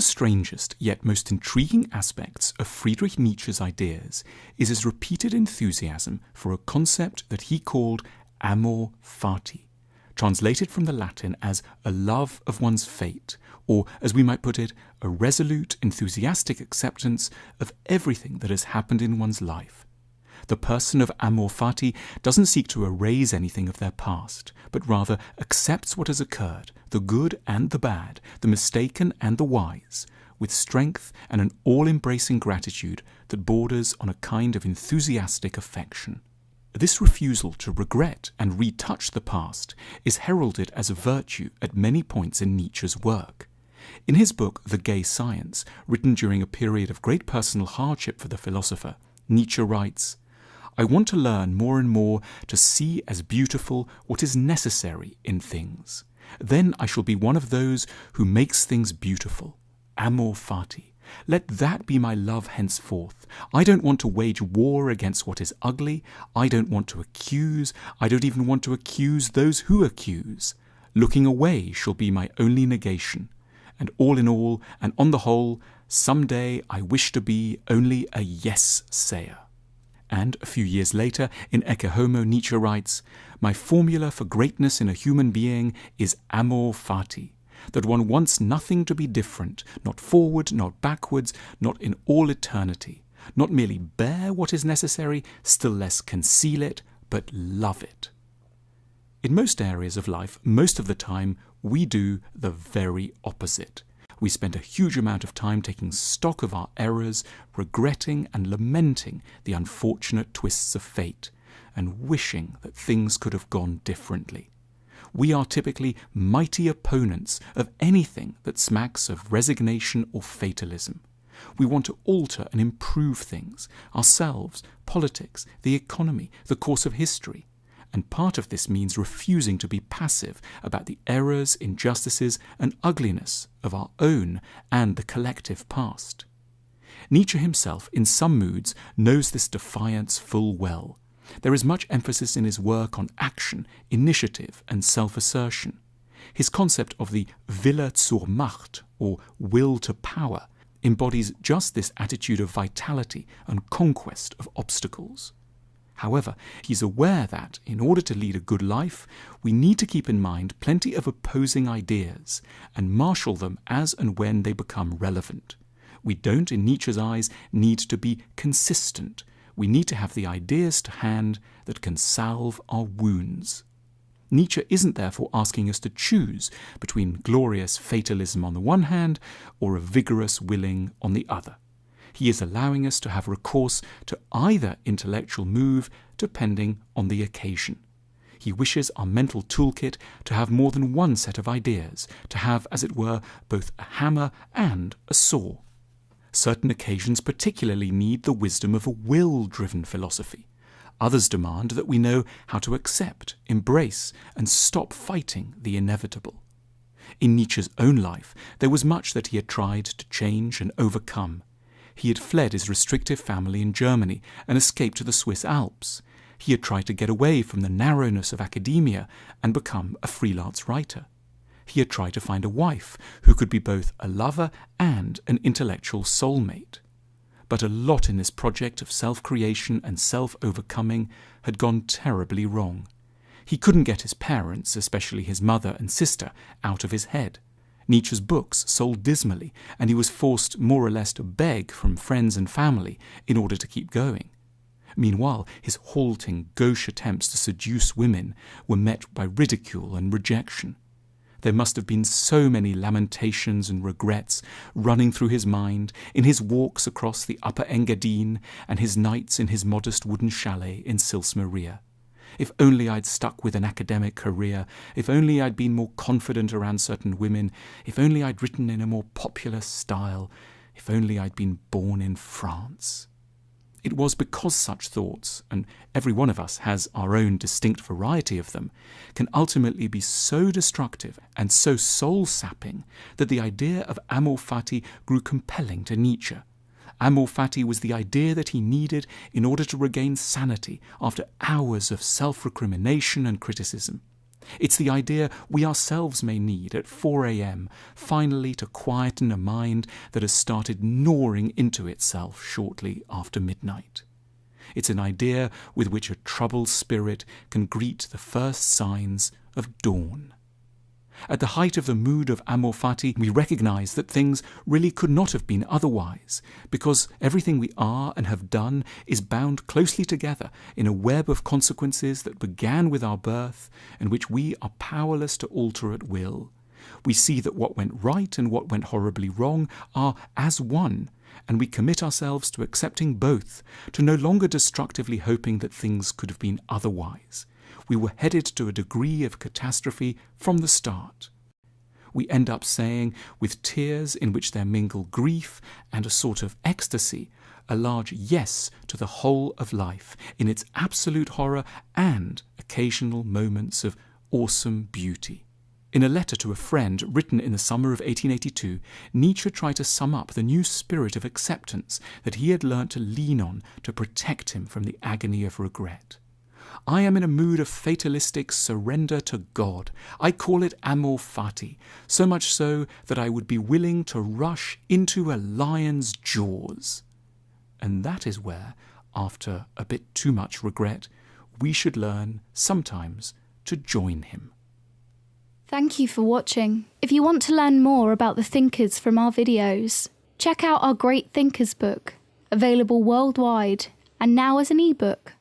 the strangest yet most intriguing aspects of Friedrich Nietzsche's ideas is his repeated enthusiasm for a concept that he called Amor Fati, translated from the Latin as a love of one's fate, or, as we might put it, a resolute, enthusiastic acceptance of everything that has happened in one's life. The person of Amor Fati doesn't seek to erase anything of their past, but rather accepts what has occurred, the good and the bad, the mistaken and the wise, with strength and an all-embracing gratitude that borders on a kind of enthusiastic affection. This refusal to regret and retouch the past is heralded as a virtue at many points in Nietzsche's work. In his book The Gay Science, written during a period of great personal hardship for the philosopher, Nietzsche writes, "I want to learn more and more to see as beautiful what is necessary in things. Then I shall be one of those who makes things beautiful. Amor Fati. Let that be my love henceforth. I don't want to wage war against what is ugly. I don't want to accuse. I don't even want to accuse those who accuse. Looking away shall be my only negation. And all in all, and on the whole, some day I wish to be only a yes-sayer." And a few years later, in Ecce Homo, Nietzsche writes, "My formula for greatness in a human being is Amor Fati, that one wants nothing to be different, not forward, not backwards, not in all eternity, not merely bear what is necessary, still less conceal it, but love it." In most areas of life, most of the time, we do the very opposite. We spend a huge amount of time taking stock of our errors, regretting and lamenting the unfortunate twists of fate, and wishing that things could have gone differently. We are typically mighty opponents of anything that smacks of resignation or fatalism. We want to alter and improve things, ourselves, politics, the economy, the course of history. And part of this means refusing to be passive about the errors, injustices, and ugliness of our own and the collective past. Nietzsche himself, in some moods, knows this defiance full well. There is much emphasis in his work on action, initiative, and self-assertion. His concept of the Wille zur Macht, or will to power, embodies just this attitude of vitality and conquest of obstacles. However, he's aware that, in order to lead a good life, we need to keep in mind plenty of opposing ideas and marshal them as and when they become relevant. We don't, in Nietzsche's eyes, need to be consistent. We need to have the ideas to hand that can salve our wounds. Nietzsche isn't therefore asking us to choose between glorious fatalism on the one hand or a vigorous willing on the other. He is allowing us to have recourse to either intellectual move depending on the occasion. He wishes our mental toolkit to have more than one set of ideas, to have, as it were, both a hammer and a saw. Certain occasions particularly need the wisdom of a will-driven philosophy. Others demand that we know how to accept, embrace, and stop fighting the inevitable. In Nietzsche's own life, there was much that he had tried to change and overcome. He had fled his restrictive family in Germany and escaped to the Swiss Alps. He had tried to get away from the narrowness of academia and become a freelance writer. He had tried to find a wife who could be both a lover and an intellectual soulmate. But a lot in this project of self-creation and self-overcoming had gone terribly wrong. He couldn't get his parents, especially his mother and sister, out of his head. Nietzsche's books sold dismally, and he was forced more or less to beg from friends and family in order to keep going. Meanwhile, his halting, gauche attempts to seduce women were met by ridicule and rejection. There must have been so many lamentations and regrets running through his mind in his walks across the Upper Engadine and his nights in his modest wooden chalet in Sils Maria. If only I'd stuck with an academic career, if only I'd been more confident around certain women, if only I'd written in a more popular style, if only I'd been born in France. It was because such thoughts, and every one of us has our own distinct variety of them, can ultimately be so destructive and so soul-sapping that the idea of Amor Fati grew compelling to Nietzsche. Amor Fati was the idea that he needed in order to regain sanity after hours of self-recrimination and criticism. It's the idea we ourselves may need at 4 a.m. finally to quieten a mind that has started gnawing into itself shortly after midnight. It's an idea with which a troubled spirit can greet the first signs of dawn. At the height of the mood of Amor Fati, we recognize that things really could not have been otherwise, because everything we are and have done is bound closely together in a web of consequences that began with our birth and which we are powerless to alter at will. We see that what went right and what went horribly wrong are as one, and we commit ourselves to accepting both, to no longer destructively hoping that things could have been otherwise. We were headed to a degree of catastrophe from the start. We end up saying, with tears in which there mingle grief and a sort of ecstasy, a large yes to the whole of life in its absolute horror and occasional moments of awesome beauty. In a letter to a friend written in the summer of 1882, Nietzsche tried to sum up the new spirit of acceptance that he had learnt to lean on to protect him from the agony of regret. I am in a mood of fatalistic surrender to God. I call it Amor Fati, so much so that I would be willing to rush into a lion's jaws. And that is where, after a bit too much regret, we should learn sometimes to join him. Thank you for watching. If you want to learn more about the thinkers from our videos, check out our Great Thinkers book, available worldwide and now as an ebook.